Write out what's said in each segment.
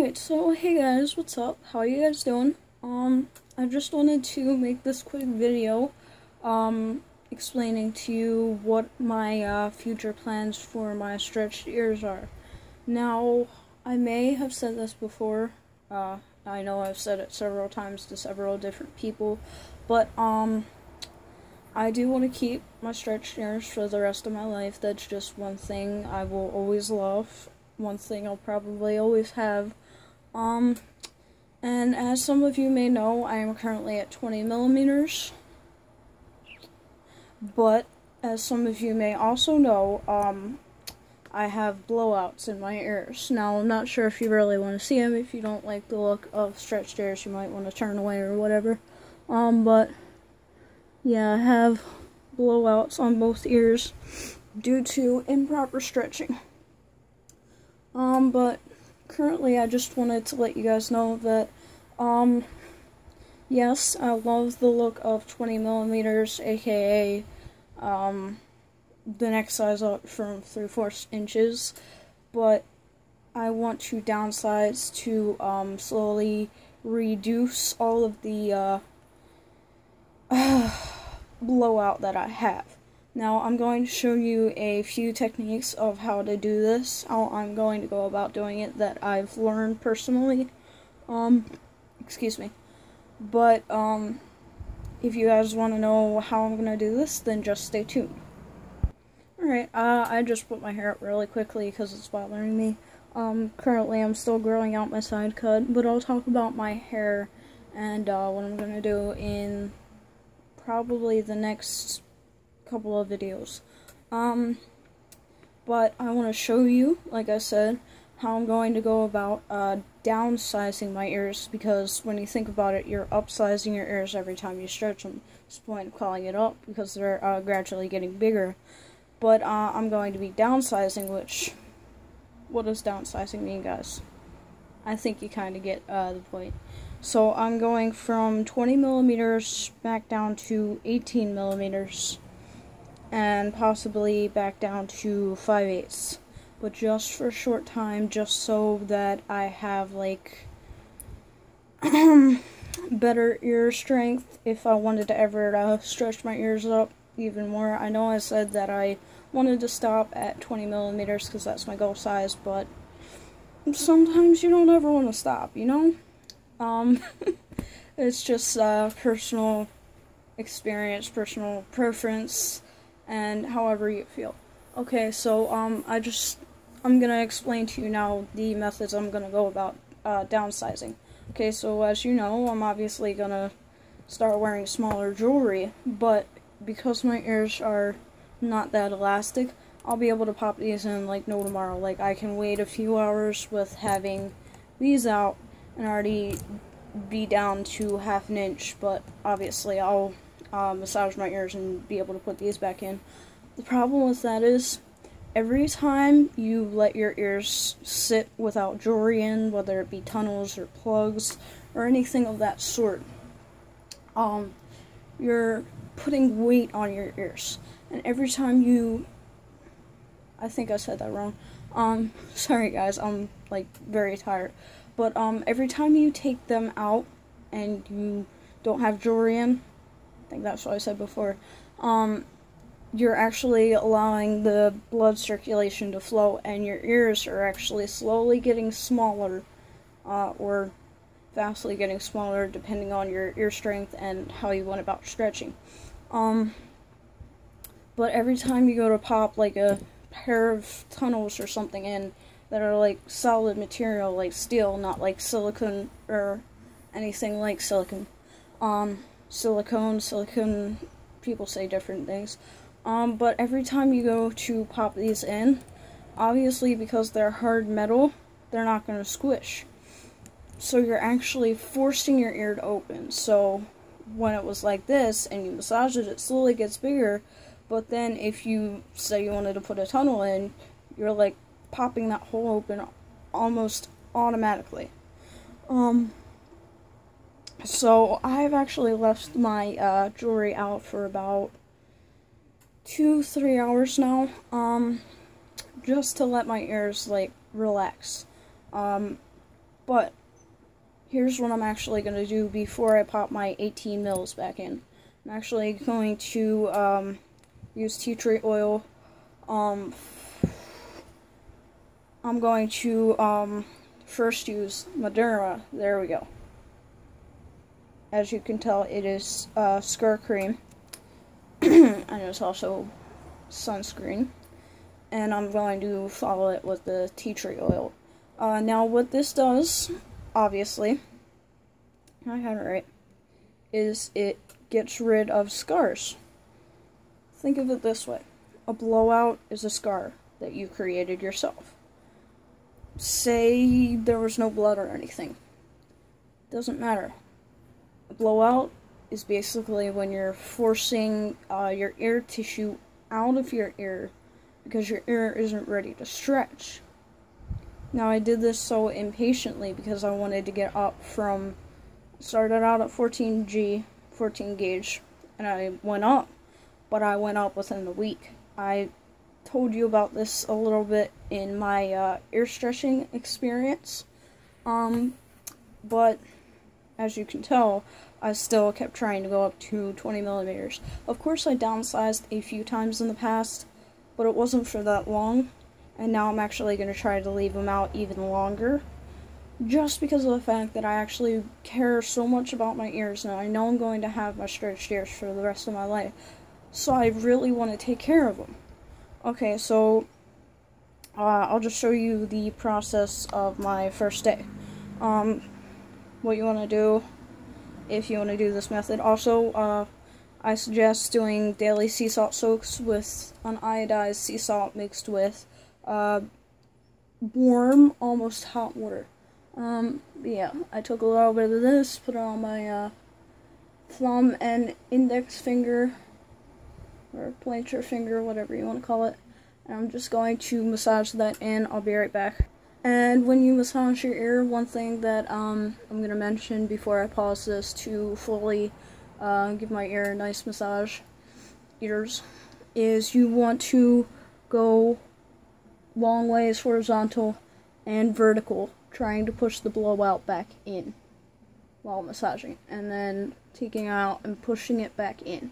Alright, so hey guys, what's up? How are you guys doing? I just wanted to make this quick video, explaining to you what my, future plans for my stretched ears are. Now, I may have said this before, I know I've said it several times to several different people, but, I do want to keep my stretched ears for the rest of my life. That's just one thing I will always love. One thing I'll probably always have. And as some of you may know, I am currently at 20 millimeters. But as some of you may also know, I have blowouts in my ears. Now, I'm not sure if you really want to see them. If you don't like the look of stretched ears, you might want to turn away or whatever. But yeah, I have blowouts on both ears due to improper stretching. But currently I just wanted to let you guys know that, yes, I love the look of 20 millimeters, aka, the next size up from 3/4 inches, but I want to downsize to, slowly reduce all of the, blowout that I have. Now, I'm going to show you a few techniques of how to do this, how I'm going to go about doing it that I've learned personally. Excuse me. But, if you guys want to know how I'm going to do this, then just stay tuned. Alright, I just put my hair up really quickly because it's bothering me. Currently I'm still growing out my side cut, but I'll talk about my hair and, what I'm going to do in probably the next couple of videos. But I want to show you, like I said, how I'm going to go about downsizing my ears, because when you think about it, you're upsizing your ears every time you stretch them. It's the point of calling it up, because they're gradually getting bigger. But I'm going to be downsizing, which, what does downsizing mean, guys? I think you kind of get the point. So I'm going from 20 millimeters back down to 18 millimeters. And possibly back down to 5/8, but just for a short time, just so that I have, like, better ear strength if I wanted to ever stretch my ears up even more. I know I said that I wanted to stop at 20 millimeters because that's my goal size, but sometimes you don't ever want to stop, you know? It's just personal experience, personal preference, and however you feel. Okay, so, I'm gonna explain to you now the methods I'm gonna go about, downsizing. Okay, so as you know, I'm obviously gonna start wearing smaller jewelry, but because my ears are not that elastic, I'll be able to pop these in like no tomorrow. Like, I can wait a few hours with having these out and already be down to 1/2 inch, but obviously I'll massage my ears and be able to put these back in. The problem with that is, every time you let your ears sit without jewelry in, whether it be tunnels or plugs or anything of that sort, you're putting weight on your ears. And every time you, I think I said that wrong. Sorry guys, I'm like very tired. But every time you take them out and you don't have jewelry in, I think that's what I said before, you're actually allowing the blood circulation to flow, and your ears are actually slowly getting smaller, or vastly getting smaller, depending on your ear strength and how you went about stretching. But every time you go to pop, like, a pair of tunnels or something in that are, like, solid material, like steel, not like silicone or anything like silicone, silicone, people say different things. But every time you go to pop these in, obviously because they're hard metal, they're not going to squish. So you're actually forcing your ear to open. So when it was like this and you massage it, it slowly gets bigger. But then if you say you wanted to put a tunnel in, you're like popping that hole open almost automatically. So I've actually left my jewelry out for about 2-3 hours now, just to let my ears like relax. But here's what I'm actually going to do before I pop my 18 mils back in. I'm actually going to use tea tree oil. I'm going to first use Moderna. There we go. As you can tell, it is scar cream. And it's also sunscreen. And I'm going to follow it with the tea tree oil. Now what this does, obviously, I had it right, is it gets rid of scars. Think of it this way. A blowout is a scar that you created yourself. Say there was no blood or anything. Doesn't matter. A blowout is basically when you're forcing your ear tissue out of your ear because your ear isn't ready to stretch. Now I did this so impatiently because I wanted to get up from, started out at 14 gauge, and I went up, but I went up within a week. I told you about this a little bit in my ear stretching experience, but as you can tell, I still kept trying to go up to 20 millimeters. Of course, I downsized a few times in the past, but it wasn't for that long, and now I'm actually going to try to leave them out even longer, just because of the fact that I actually care so much about my ears, and I know I'm going to have my stretched ears for the rest of my life, so I really want to take care of them. Okay, so I'll just show you the process of my first day. What you want to do if you want to do this method. Also, I suggest doing daily sea salt soaks with uniodized sea salt mixed with warm, almost hot water. Yeah, I took a little bit of this, put it on my thumb and index finger, or pointer finger, whatever you want to call it. And I'm just going to massage that in. I'll be right back. And when you massage your ear, one thing that I'm going to mention before I pause this to fully give my ear a nice massage, is you want to go long ways horizontal and vertical, trying to push the blowout back in while massaging, and then taking out and pushing it back in.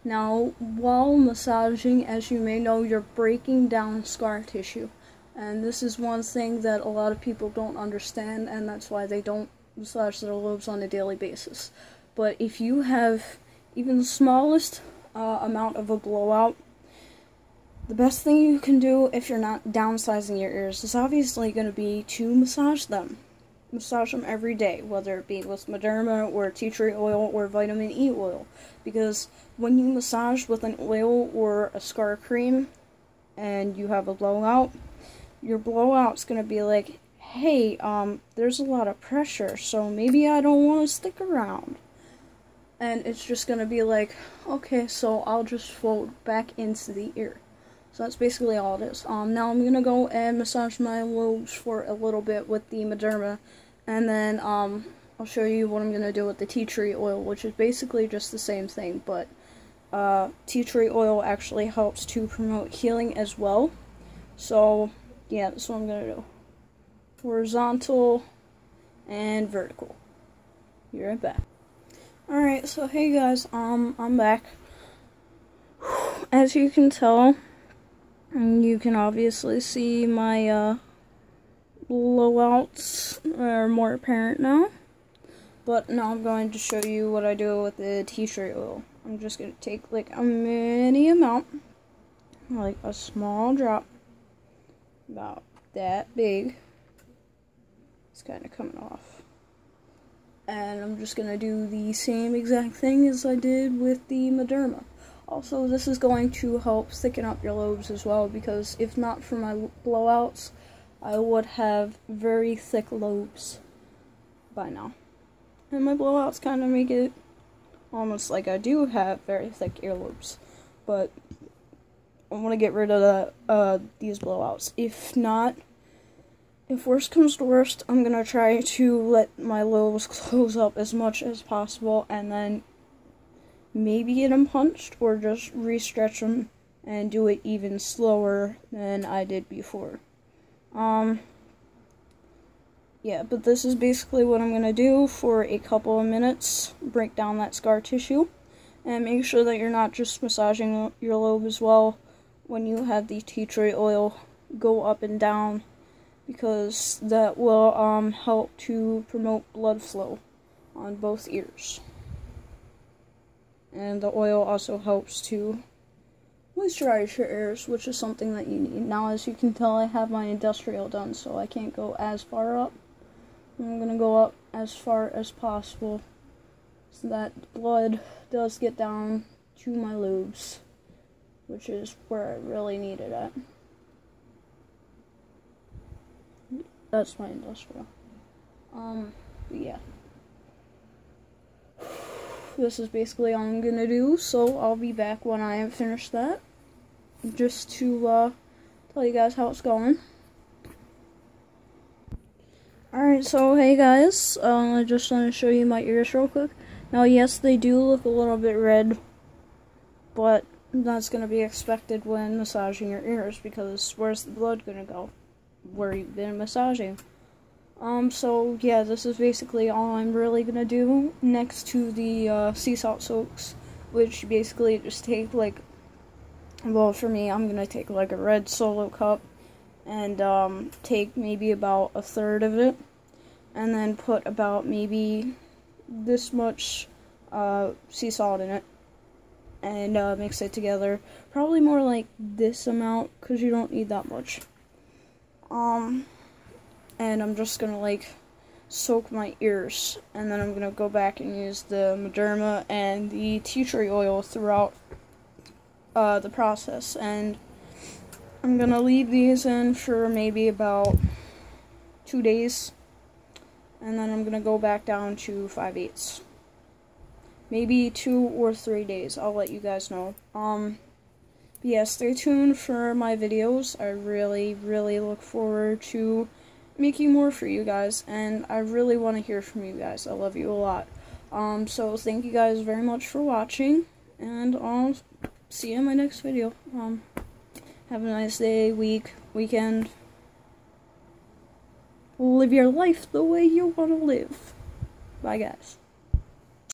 Now, while massaging, as you may know, you're breaking down scar tissue. And this is one thing that a lot of people don't understand, and that's why they don't massage their lobes on a daily basis. But if you have even the smallest amount of a blowout, the best thing you can do if you're not downsizing your ears is obviously going to be to massage them. Massage them every day, whether it be with Moderna or tea tree oil or vitamin E oil. Because when you massage with an oil or a scar cream and you have a blowout, your blowout's going to be like, hey, there's a lot of pressure, so maybe I don't want to stick around. And it's just going to be like, okay, so I'll just fold back into the ear. So that's basically all it is. Now I'm going to go and massage my lobes for a little bit with the Moderna, and then I'll show you what I'm going to do with the tea tree oil, which is basically just the same thing, but tea tree oil actually helps to promote healing as well. So yeah, that's what I'm going to do. Horizontal and vertical. Be right back. Alright, so hey guys, I'm back. As you can tell, you can obviously see my blowouts are more apparent now. But now I'm going to show you what I do with the tea tree oil. I'm just going to take like a mini amount, like a small drop, about that big. It's kind of coming off. And I'm just going to do the same exact thing as I did with the Moderna. Also, this is going to help thicken up your lobes as well, because if not for my blowouts, I would have very thick lobes by now. And my blowouts kind of make it almost like I do have very thick earlobes. But I want to get rid of these blowouts. If not, if worst comes to worst, I'm going to try to let my lobes close up as much as possible, and then maybe get them punched, or just re-stretch them and do it even slower than I did before. yeah, but this is basically what I'm going to do for a couple of minutes. Break down that scar tissue. And make sure that you're not just massaging your lobe as well when you have the tea tree oil go up and down, because that will help to promote blood flow on both ears. And the oil also helps to moisturize your ears, which is something that you need. Now, as you can tell, I have my industrial done, so I can't go as far up. I'm going to go up as far as possible so that blood does get down to my lobes, which is where I really need it at. That's my industrial. Yeah. This is basically all I'm gonna do, so I'll be back when I have finished that, just to tell you guys how it's going. Alright, so hey guys, I just want to show you my ears real quick. Now, yes, they do look a little bit red, but that's going to be expected when massaging your ears, because where's the blood going to go? Where you've been massaging. So yeah, this is basically all I'm really going to do next to the sea salt soaks, which basically just take like, well, for me, I'm going to take like a red Solo cup and take maybe about a third of it, and then put about maybe this much sea salt in it, and mix it together. Probably more like this amount, because you don't need that much. And I'm just gonna like soak my ears, and then I'm gonna go back and use the Mederma and the tea tree oil throughout the process. And I'm gonna leave these in for maybe about 2 days, and then I'm gonna go back down to 5/8. Maybe 2 or 3 days. I'll let you guys know. Yeah, stay tuned for my videos. I really, really look forward to making more for you guys, and I really want to hear from you guys. I love you a lot. So thank you guys very much for watching, and I'll see you in my next video. Have a nice day, week, weekend. Live your life the way you want to live. Bye, guys.